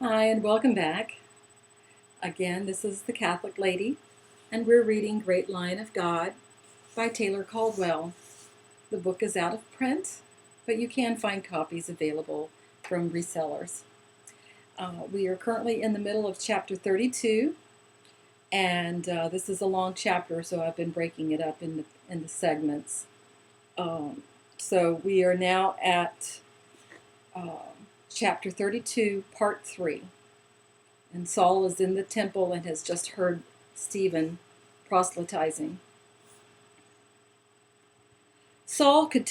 Hi, and welcome back. Again, this is the Catholic Lady, and we're reading Great Lion of God by Taylor Caldwell. The book is out of print, but you can find copies available from resellers. We are currently in the middle of chapter 32, and this is a long chapter, so I've been breaking it up in the segments. So we are now at chapter 32, part 3. And Saul is in the temple and has just heard Stephen proselytizing. Saul could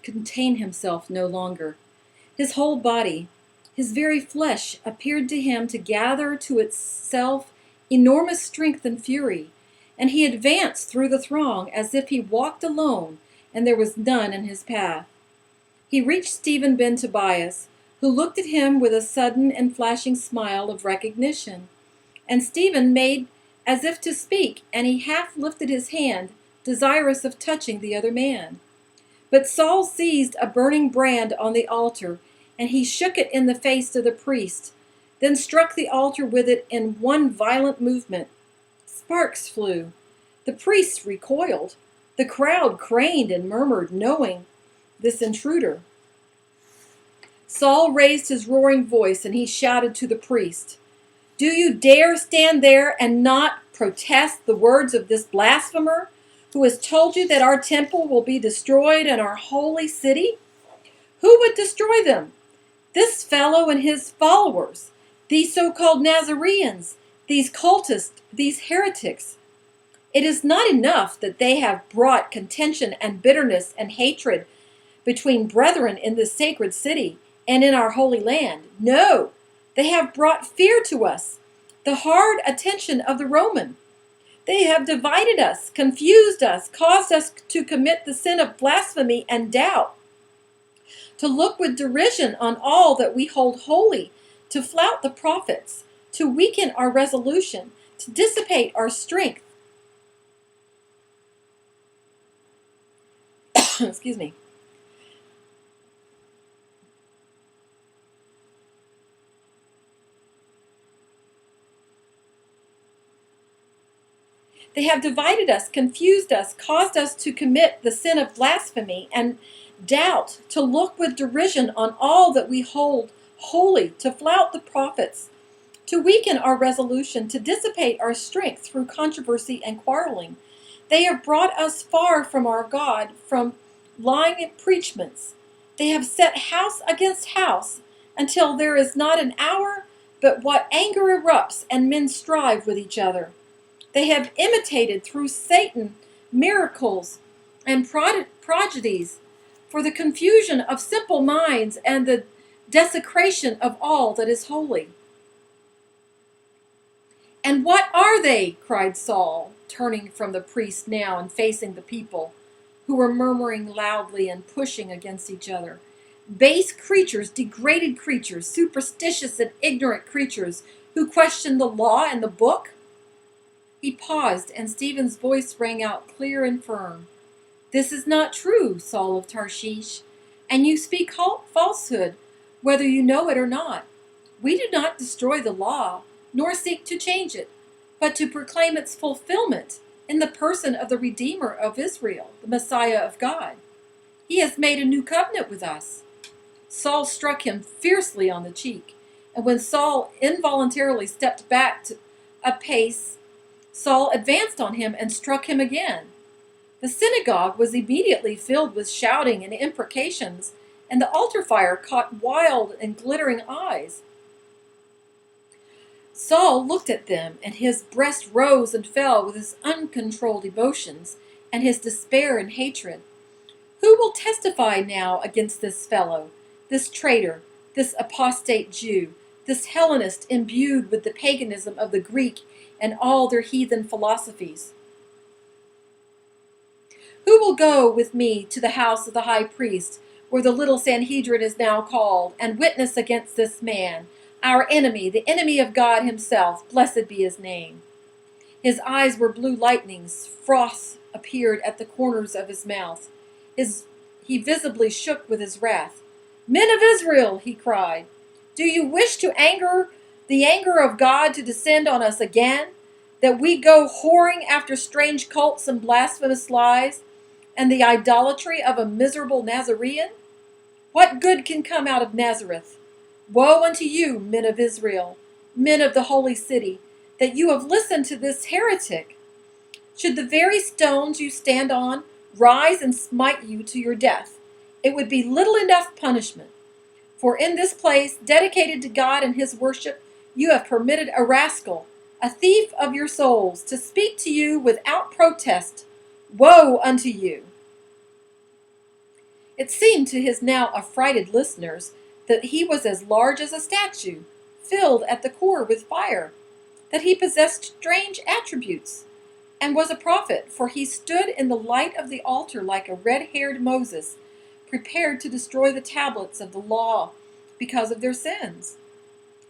contain himself no longer. His whole body, his very flesh, appeared to him to gather to itself enormous strength and fury, and he advanced through the throng as if he walked alone and there was none in his path. He reached Stephen ben Tobias, who looked at him with a sudden and flashing smile of recognition. And Stephen made as if to speak, and he half lifted his hand, desirous of touching the other man. But Saul seized a burning brand on the altar, and he shook it in the face of the priest, then struck the altar with it in one violent movement. Sparks flew. The priest recoiled. The crowd craned and murmured, knowing this intruder. Saul raised his roaring voice, and he shouted to the priest, "Do you dare stand there and not protest the words of this blasphemer, who has told you that our temple will be destroyed and our holy city? Who would destroy them? This fellow and his followers, these so-called Nazareans, these cultists, these heretics. It is not enough that they have brought contention and bitterness and hatred between brethren in this sacred city and in our holy land. No, they have brought fear to us, the hard attention of the Roman. They have divided us, confused us, caused us to commit the sin of blasphemy and doubt, to look with derision on all that we hold holy, to flout the prophets, to weaken our resolution, to dissipate our strength." Excuse me. They have divided us, confused us, caused us to commit the sin of blasphemy and doubt, to look with derision on all that we hold holy, to flout the prophets, to weaken our resolution, to dissipate our strength through controversy and quarreling. They have brought us far from our God, from lying preachments. They have set house against house until there is not an hour but what anger erupts and men strive with each other. They have imitated through Satan miracles and prodigies for the confusion of simple minds and the desecration of all that is holy. "And what are they?" cried Saul, turning from the priest now and facing the people, who were murmuring loudly and pushing against each other. "Base creatures, degraded creatures, superstitious and ignorant creatures, who question the law and the book?" He paused, and Stephen's voice rang out clear and firm. "This is not true, Saul of Tarshish, and you speak falsehood, whether you know it or not. We do not destroy the law, nor seek to change it, but to proclaim its fulfillment in the person of the Redeemer of Israel, the Messiah of God. He has made a new covenant with us." Saul struck him fiercely on the cheek, and when Saul involuntarily stepped back a pace, Saul advanced on him and struck him again. The synagogue was immediately filled with shouting and imprecations, and the altar fire caught wild and glittering eyes. Saul looked at them, and his breast rose and fell with his uncontrolled emotions and his despair and hatred. Who will testify now against this fellow, this traitor, this apostate Jew, this Hellenist imbued with the paganism of the Greek and all their heathen philosophies? Who will go with me to the house of the high priest, where the little Sanhedrin is now called, and witness against this man, our enemy, the enemy of God himself, blessed be his name? His eyes were blue lightnings, frost appeared at the corners of his mouth. He visibly shook with his wrath. "Men of Israel," he cried, "do you wish to anger the anger of God to descend on us again, that we go whoring after strange cults and blasphemous lies, and the idolatry of a miserable Nazarene? What good can come out of Nazareth? Woe unto you, men of Israel, men of the holy city, that you have listened to this heretic. Should the very stones you stand on rise and smite you to your death, it would be little enough punishment. For in this place, dedicated to God and his worship, you have permitted a rascal, a thief of your souls, to speak to you without protest. Woe unto you! It seemed to his now affrighted listeners that he was as large as a statue, filled at the core with fire, that he possessed strange attributes, and was a prophet, for he stood in the light of the altar like a red-haired Moses, prepared to destroy the tablets of the law because of their sins.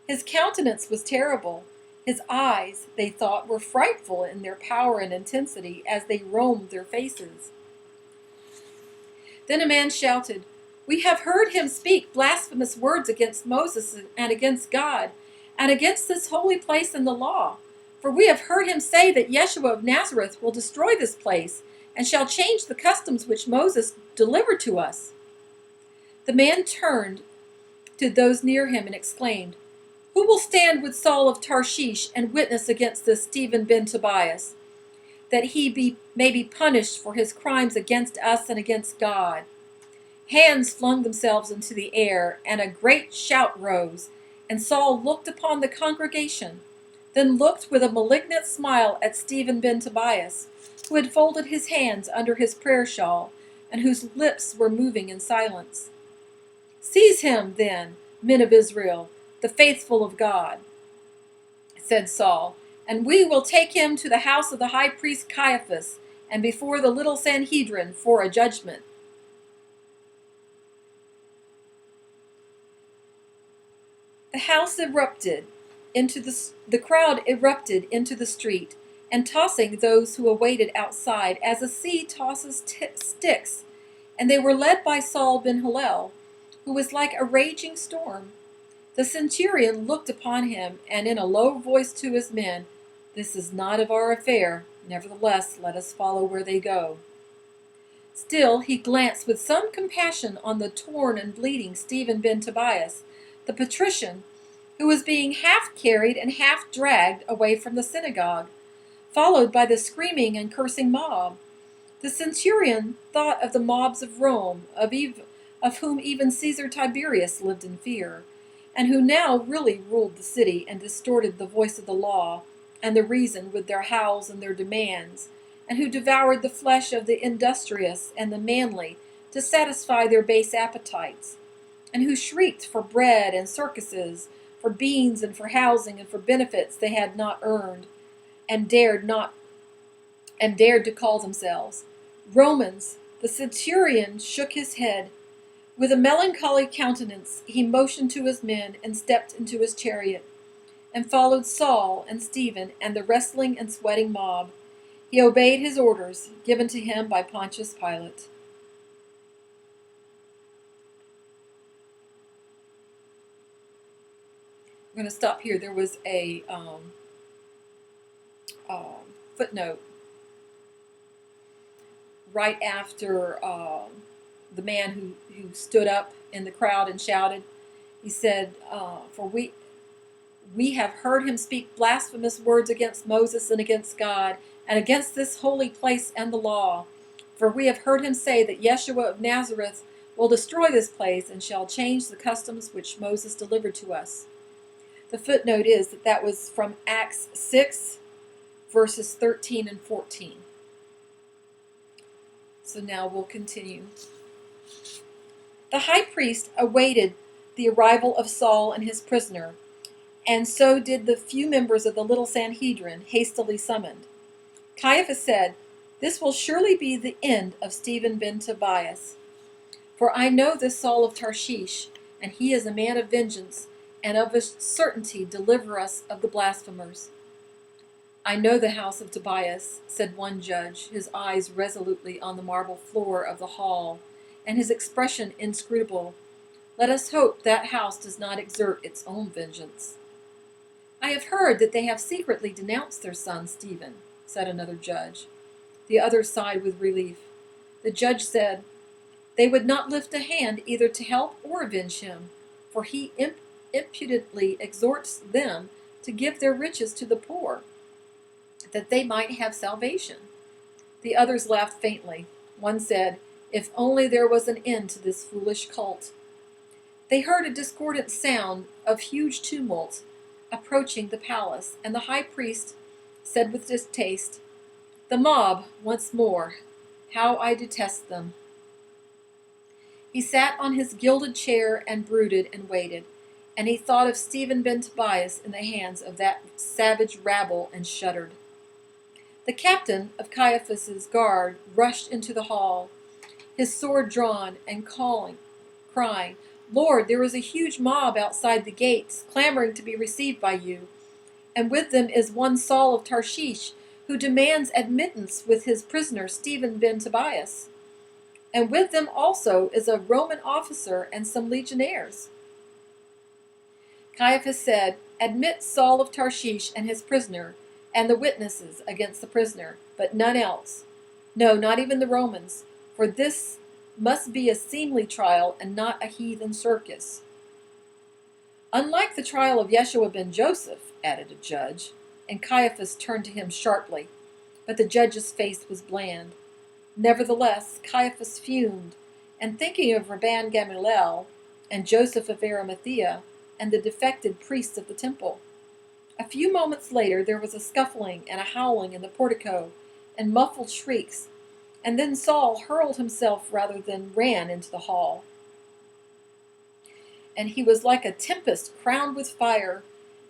His countenance was terrible. His eyes, they thought, were frightful in their power and intensity as they roamed their faces. Then a man shouted, "We have heard him speak blasphemous words against Moses and against God, and against this holy place and the law. For we have heard him say that Yeshua of Nazareth will destroy this place, and shall change the customs which Moses delivered to us." The man turned to those near him and exclaimed, "Who will stand with Saul of Tarshish and witness against this Stephen ben Tobias, that he may be punished for his crimes against us and against God?" Hands flung themselves into the air, and a great shout rose, and Saul looked upon the congregation, then looked with a malignant smile at Stephen ben Tobias, who had folded his hands under his prayer shawl, and whose lips were moving in silence. "Seize him, then, men of Israel, the faithful of God," said Saul, "and we will take him to the house of the high priest Caiaphas, and before the little Sanhedrin for a judgment." The crowd erupted into the street, and tossing those who awaited outside as a sea tosses sticks, and they were led by Saul ben Hillel, who was like a raging storm. The centurion looked upon him, and in a low voice to his men, "This is not of our affair, nevertheless let us follow where they go." Still he glanced with some compassion on the torn and bleeding Stephen ben Tobias, the patrician, who was being half carried and half dragged away from the synagogue, followed by the screaming and cursing mob. The centurion thought of the mobs of Rome, of whom even Caesar Tiberius lived in fear, and who now really ruled the city and distorted the voice of the law and the reason with their howls and their demands, and who devoured the flesh of the industrious and the manly to satisfy their base appetites, and who shrieked for bread and circuses, for beans and for housing and for benefits they had not earned, and dared to call themselves Romans. The centurion shook his head. With a melancholy countenance he motioned to his men and stepped into his chariot, and followed Saul and Stephen and the wrestling and sweating mob. He obeyed his orders, given to him by Pontius Pilate. I'm going to stop here. There was a footnote right after the man who stood up in the crowd and shouted. He said, "For we have heard him speak blasphemous words against Moses and against God, and against this holy place and the law. For we have heard him say that Yeshua of Nazareth will destroy this place and shall change the customs which Moses delivered to us." The footnote is that was from Acts 6, verses 13 and 14. So now we'll continue. The high priest awaited the arrival of Saul and his prisoner, and so did the few members of the little Sanhedrin hastily summoned. Caiaphas said, "This will surely be the end of Stephen ben Tobias. For I know this Saul of Tarshish, and he is a man of vengeance, and of a certainty deliver us of the blasphemers." "I know the house of Tobias," said one judge, his eyes resolutely on the marble floor of the hall, and his expression inscrutable. "Let us hope that house does not exert its own vengeance." I have heard that they have secretly denounced their son Stephen, said another judge. The others sighed with relief. The judge said, they would not lift a hand either to help or avenge him, for he impudently exhorts them to give their riches to the poor, that they might have salvation. The others laughed faintly. One said, if only there was an end to this foolish cult. They heard a discordant sound of huge tumult approaching the palace, and the high priest said with distaste, the mob, once more. How I detest them. He sat on his gilded chair and brooded and waited, and he thought of Stephen ben Tobias in the hands of that savage rabble and shuddered. The captain of Caiaphas's guard rushed into the hall, his sword drawn and crying, Lord, there is a huge mob outside the gates, clamoring to be received by you, and with them is one Saul of Tarshish, who demands admittance with his prisoner Stephen ben Tobias. And with them also is a Roman officer and some legionnaires. Caiaphas said, admit Saul of Tarshish and his prisoner, and the witnesses against the prisoner, but none else. No, not even the Romans, for this must be a seemly trial and not a heathen circus. Unlike the trial of Yeshua ben Joseph, added a judge, and Caiaphas turned to him sharply, but the judge's face was bland. Nevertheless, Caiaphas fumed, and thinking of Rabban Gamaliel and Joseph of Arimathea and the defected priests of the temple. A few moments later there was a scuffling and a howling in the portico and muffled shrieks, and then Saul hurled himself rather than ran into the hall. And he was like a tempest crowned with fire,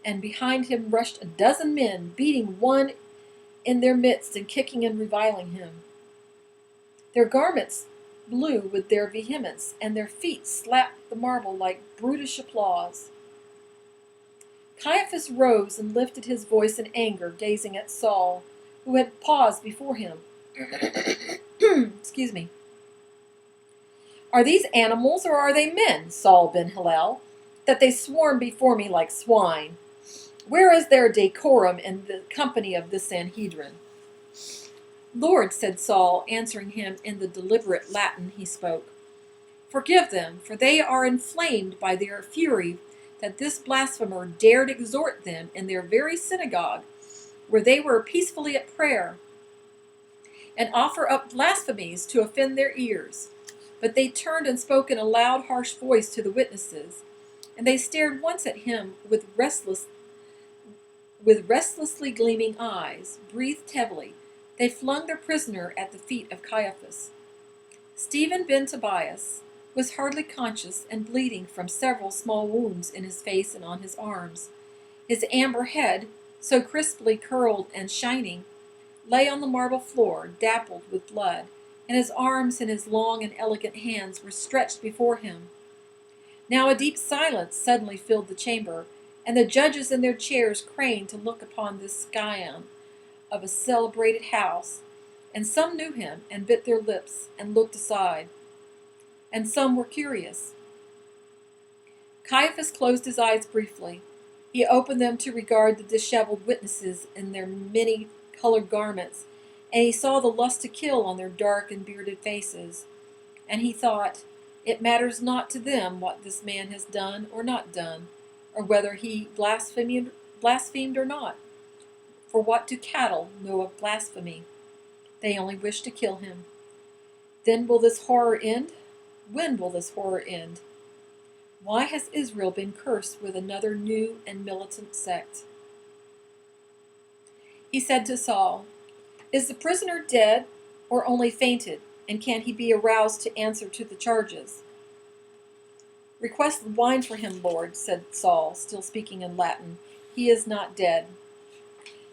and behind him rushed a dozen men, beating one in their midst and kicking and reviling him. Their garments blew with their vehemence, and their feet slapped the marble like brutish applause. Caiaphas rose and lifted his voice in anger, gazing at Saul, who had paused before him. Excuse me. Are these animals or are they men, Saul ben Hillel, that they swarm before me like swine? Where is their decorum in the company of the Sanhedrin? Lord, said Saul, answering him in the deliberate Latin he spoke, forgive them, for they are inflamed by their fury that this blasphemer dared exhort them in their very synagogue, where they were peacefully at prayer, and offer up blasphemies to offend their ears. But they turned and spoke in a loud, harsh voice to the witnesses, and they stared once at him with restlessly gleaming eyes, breathed heavily. They flung their prisoner at the feet of Caiaphas. Stephen ben Tobias was hardly conscious and bleeding from several small wounds in his face and on his arms. His amber head, so crisply curled and shining, lay on the marble floor, dappled with blood, and his arms and his long and elegant hands were stretched before him. Now a deep silence suddenly filled the chamber, and the judges in their chairs craned to look upon this scion of a celebrated house, and some knew him and bit their lips and looked aside, and some were curious. Caiaphas closed his eyes briefly. He opened them to regard the disheveled witnesses in their many-colored garments, and he saw the lust to kill on their dark and bearded faces. And he thought, it matters not to them what this man has done or not done, or whether he blasphemed or not. For what do cattle know of blasphemy? They only wish to kill him. Then will this horror end? When will this horror end? Why has Israel been cursed with another new and militant sect? He said to Saul, is the prisoner dead or only fainted, and can he be aroused to answer to the charges? Request wine for him, Lord, said Saul, still speaking in Latin. He is not dead.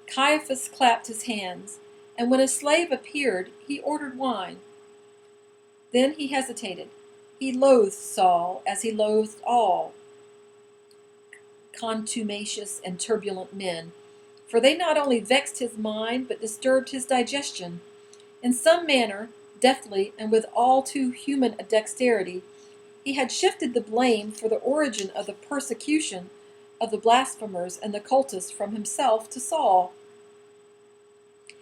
Caiaphas clapped his hands, and when a slave appeared, he ordered wine. Then he hesitated. He loathed Saul as he loathed all contumacious and turbulent men, for they not only vexed his mind, but disturbed his digestion. In some manner, deftly and with all too human a dexterity, he had shifted the blame for the origin of the persecution of the blasphemers and the cultists from himself to Saul,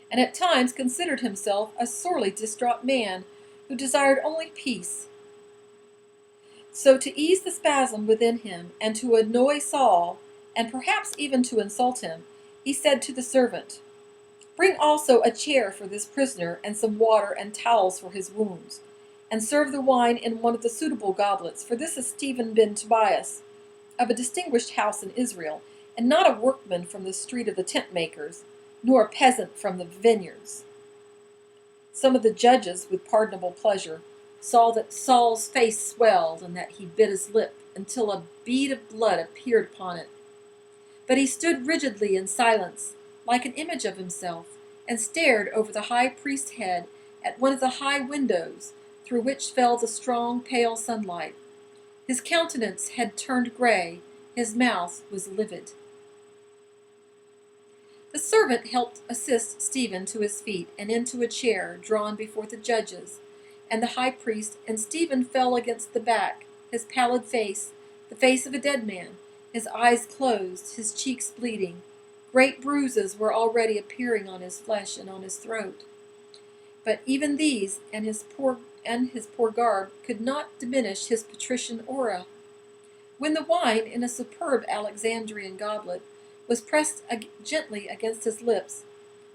and at times considered himself a sorely distraught man who desired only peace. So to ease the spasm within him, and to annoy Saul, and perhaps even to insult him, he said to the servant, "Bring also a chair for this prisoner, and some water and towels for his wounds, and serve the wine in one of the suitable goblets, for this is Stephen ben Tobias, of a distinguished house in Israel, and not a workman from the street of the tent makers, nor a peasant from the vineyards." Some of the judges, with pardonable pleasure, saw that Saul's face swelled, and that he bit his lip until a bead of blood appeared upon it. But he stood rigidly in silence, like an image of himself, and stared over the high priest's head at one of the high windows, through which fell the strong, pale sunlight. His countenance had turned gray, his mouth was livid. The servant helped assist Stephen to his feet and into a chair drawn before the judges and the high priest, and Stephen fell against the back, his pallid face, the face of a dead man, his eyes closed, his cheeks bleeding. Great bruises were already appearing on his flesh and on his throat. But even these and his poor garb could not diminish his patrician aura. When the wine in a superb Alexandrian goblet was pressed gently against his lips,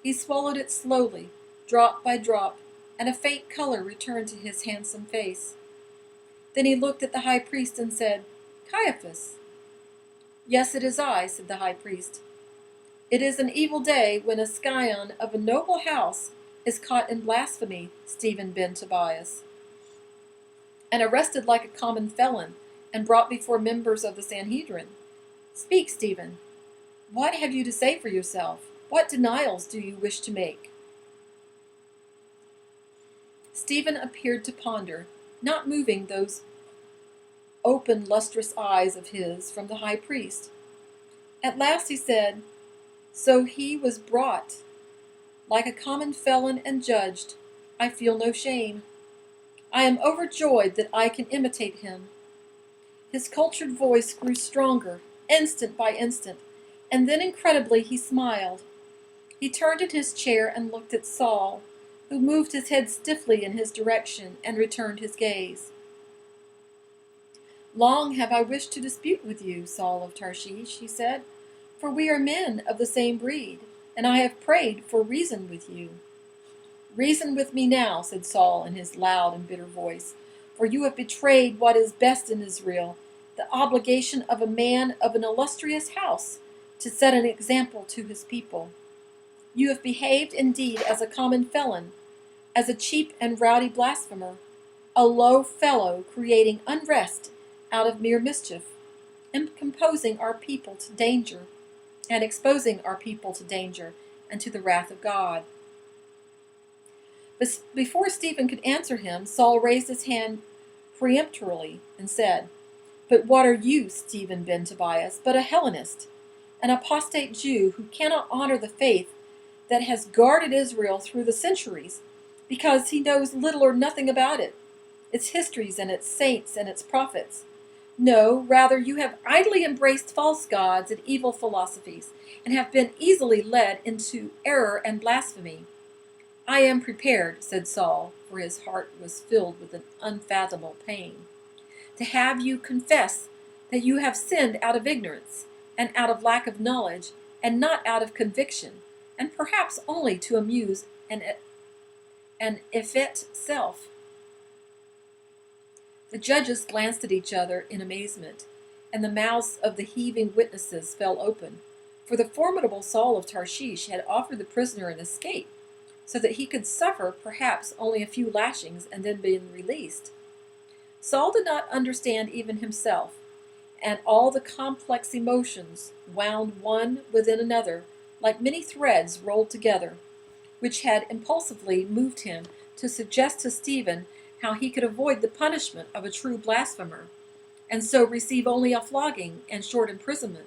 he swallowed it slowly, drop by drop, and a faint color returned to his handsome face. Then he looked at the high priest and said, "Caiaphas." "Yes, it is I," said the high priest. "It is an evil day when a scion of a noble house is caught in blasphemy, Stephen ben Tobias, and arrested like a common felon, and brought before members of the Sanhedrin. Speak, Stephen. What have you to say for yourself? What denials do you wish to make?" Stephen appeared to ponder, not moving those open, lustrous eyes of his from the high priest. At last he said, "So he was brought, like a common felon, and judged. I feel no shame. I am overjoyed that I can imitate him." His cultured voice grew stronger, instant by instant, and then incredibly he smiled. He turned in his chair and looked at Saul, who moved his head stiffly in his direction and returned his gaze. "Long have I wished to dispute with you, Saul of Tarshish," he said, "for we are men of the same breed, and I have prayed for reason with you." "Reason with me now," said Saul in his loud and bitter voice, "for you have betrayed what is best in Israel, the obligation of a man of an illustrious house to set an example to his people. You have behaved indeed as a common felon, as a cheap and rowdy blasphemer, a low fellow creating unrest out of mere mischief, and composing our people to danger, and exposing our people to danger and to the wrath of God." But before Stephen could answer him, Saul raised his hand peremptorily and said, "But what are you, Stephen ben Tobias, but a Hellenist, an apostate Jew who cannot honor the faith that has guarded Israel through the centuries, because he knows little or nothing about it, its histories and its saints and its prophets? No, rather you have idly embraced false gods and evil philosophies, and have been easily led into error and blasphemy." "I am prepared," said Saul, for his heart was filled with an unfathomable pain, "to have you confess that you have sinned out of ignorance, and out of lack of knowledge, and not out of conviction, and perhaps only to amuse an effete self." The judges glanced at each other in amazement, and the mouths of the heaving witnesses fell open, for the formidable Saul of Tarshish had offered the prisoner an escape, so that he could suffer perhaps only a few lashings and then be released. Saul did not understand even himself, and all the complex emotions wound one within another like many threads rolled together, which had impulsively moved him to suggest to Stephen how he could avoid the punishment of a true blasphemer, and so receive only a flogging and short imprisonment.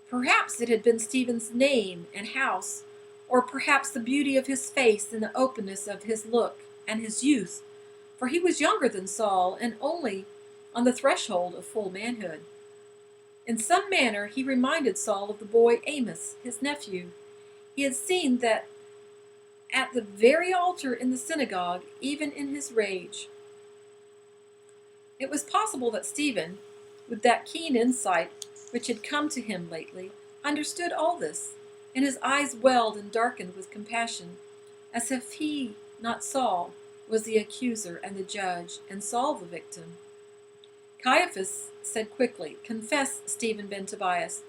Perhaps it had been Stephen's name and house, or perhaps the beauty of his face and the openness of his look and his youth, for he was younger than Saul and only on the threshold of full manhood. In some manner he reminded Saul of the boy Amos, his nephew. He had seen that at the very altar in the synagogue, even in his rage. It was possible that Stephen, with that keen insight which had come to him lately, understood all this, and his eyes welled and darkened with compassion, as if he, not Saul, was the accuser and the judge, and Saul the victim. Caiaphas said quickly, "Confess, Stephen ben Tobias,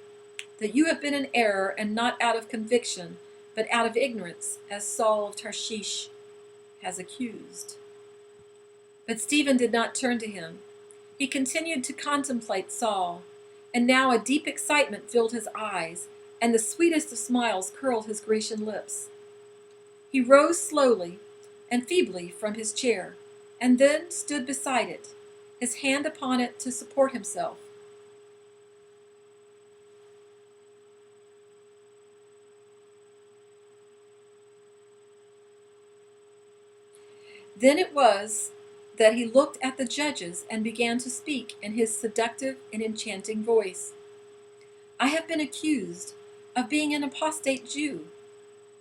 that you have been in error, and not out of conviction, but out of ignorance, as Saul of Tarshish has accused." But Stephen did not turn to him. He continued to contemplate Saul, and now a deep excitement filled his eyes, and the sweetest of smiles curled his Grecian lips. He rose slowly and feebly from his chair, and then stood beside it, his hand upon it to support himself. Then it was that he looked at the judges and began to speak in his seductive and enchanting voice. "I have been accused of being an apostate Jew,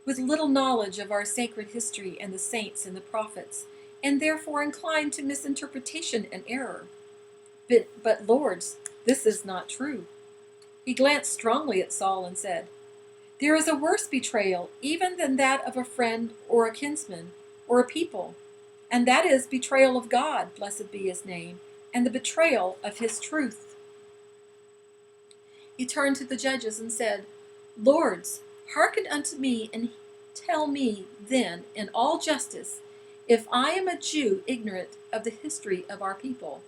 with little knowledge of our sacred history and the saints and the prophets, and therefore inclined to misinterpretation and error. But lords, this is not true." He glanced strongly at Saul and said, "There is a worse betrayal even than that of a friend or a kinsman or a people, and that is betrayal of God, blessed be his name, and the betrayal of his truth." He turned to the judges and said, "Lords, hearken unto me, and tell me then in all justice, if I am a Jew ignorant of the history of our people."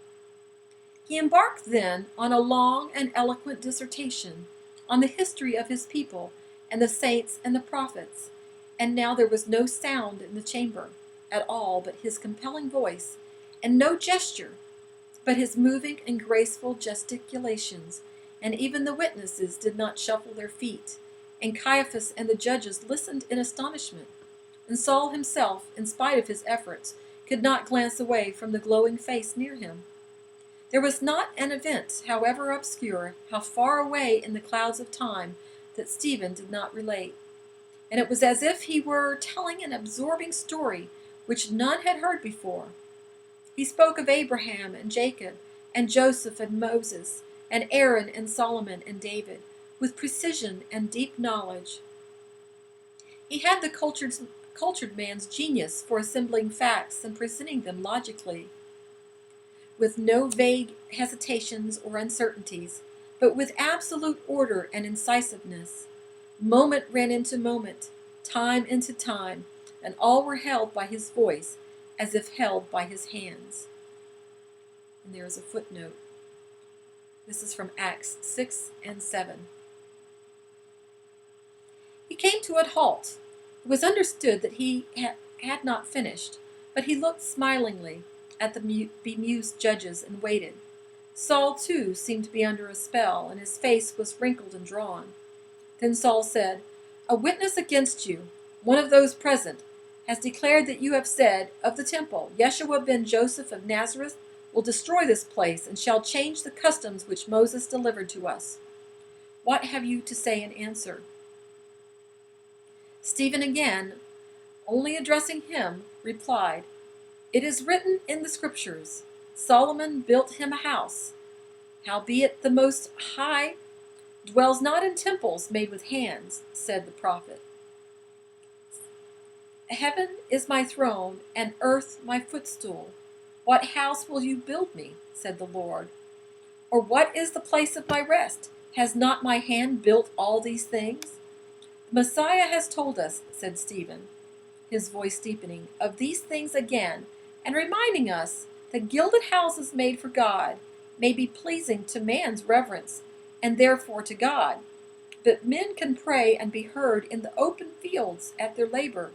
He embarked then on a long and eloquent dissertation on the history of his people and the saints and the prophets, and now there was no sound in the chamber at all but his compelling voice, and no gesture but his moving and graceful gesticulations, and even the witnesses did not shuffle their feet, and Caiaphas and the judges listened in astonishment, and Saul himself, in spite of his efforts, could not glance away from the glowing face near him. There was not an event, however obscure, how far away in the clouds of time, that Stephen did not relate, and it was as if he were telling an absorbing story which none had heard before. He spoke of Abraham and Jacob and Joseph and Moses and Aaron and Solomon and David with precision and deep knowledge. He had the cultured man's genius for assembling facts and presenting them logically, with no vague hesitations or uncertainties, but with absolute order and incisiveness. Moment ran into moment, time into time, and all were held by his voice as if held by his hands. And there is a footnote. This is from Acts 6 and 7. He came to a halt. It was understood that he had not finished, but he looked smilingly at the bemused judges and waited. Saul, too, seemed to be under a spell, and his face was wrinkled and drawn. Then Saul said, "A witness against you, one of those present, has declared that you have said of the temple, Yeshua ben Joseph of Nazareth will destroy this place and shall change the customs which Moses delivered to us. What have you to say in answer?" Stephen again, only addressing him, replied, "It is written in the Scriptures, Solomon built him a house. Howbeit the Most High dwells not in temples made with hands, said the prophet. Heaven is my throne, and earth my footstool. What house will you build me, said the Lord? Or what is the place of my rest? Has not my hand built all these things? The Messiah has told us, said Stephen, his voice deepening, of these things again, and reminding us that gilded houses made for God may be pleasing to man's reverence, and therefore to God. But men can pray and be heard in the open fields at their labor,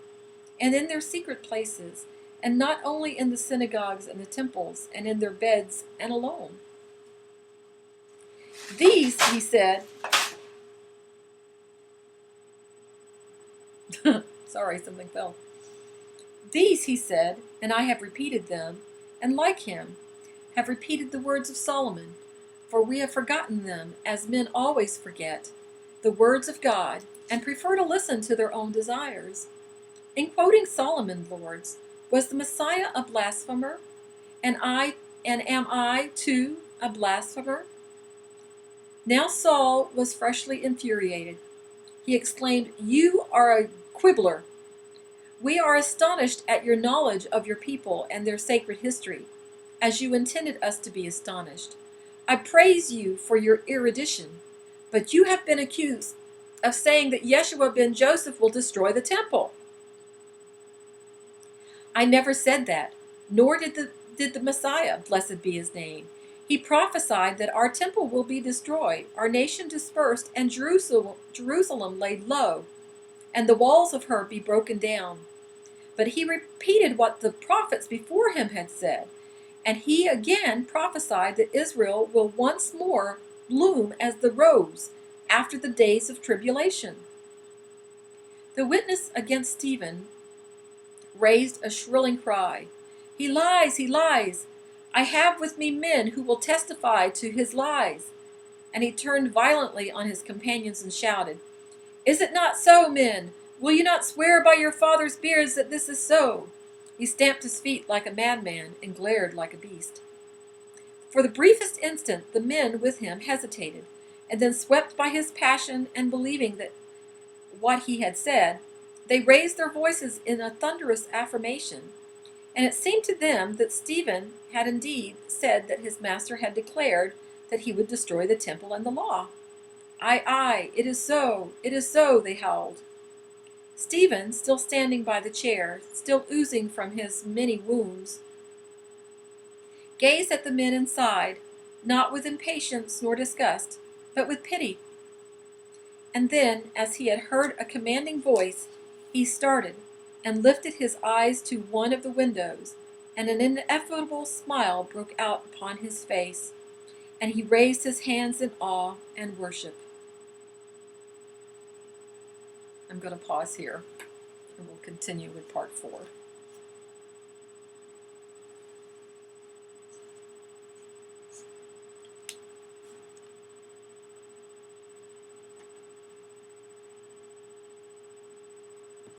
and in their secret places, and not only in the synagogues and the temples, and in their beds and alone. These, he said, sorry, something fell. These, he said, and I have repeated them, and like him, have repeated the words of Solomon. for we have forgotten them, as men always forget, the words of God, and prefer to listen to their own desires. In quoting Solomon's words, was the Messiah a blasphemer? And am I too a blasphemer? Now Saul was freshly infuriated. He exclaimed, "You are a quibbler. We are astonished at your knowledge of your people and their sacred history, as you intended us to be astonished. I praise you for your erudition, but you have been accused of saying that Yeshua ben Joseph will destroy the temple. I never said that, nor did the Messiah, blessed be his name. He prophesied that our temple will be destroyed, our nation dispersed, and Jerusalem laid low, and the walls of her be broken down. But he repeated what the prophets before him had said, and he again prophesied that Israel will once more bloom as the rose after the days of tribulation." The witness against Stephen raised a shrilling cry. "He lies, he lies! I have with me men who will testify to his lies." And he turned violently on his companions and shouted, "Is it not so, men? Will you not swear by your fathers' beards that this is so?" He stamped his feet like a madman and glared like a beast. For the briefest instant the men with him hesitated, and then, swept by his passion and believing that what he had said, they raised their voices in a thunderous affirmation, and it seemed to them that Stephen had indeed said that his master had declared that he would destroy the temple and the law. "Aye, aye, it is so, they howled. Stephen, still standing by the chair, still oozing from his many wounds, gazed at the men inside, not with impatience nor disgust, but with pity. And then, as he had heard a commanding voice, he started and lifted his eyes to one of the windows, and an ineffable smile broke out upon his face, and he raised his hands in awe and worship. I'm going to pause here, and we'll continue with part 4.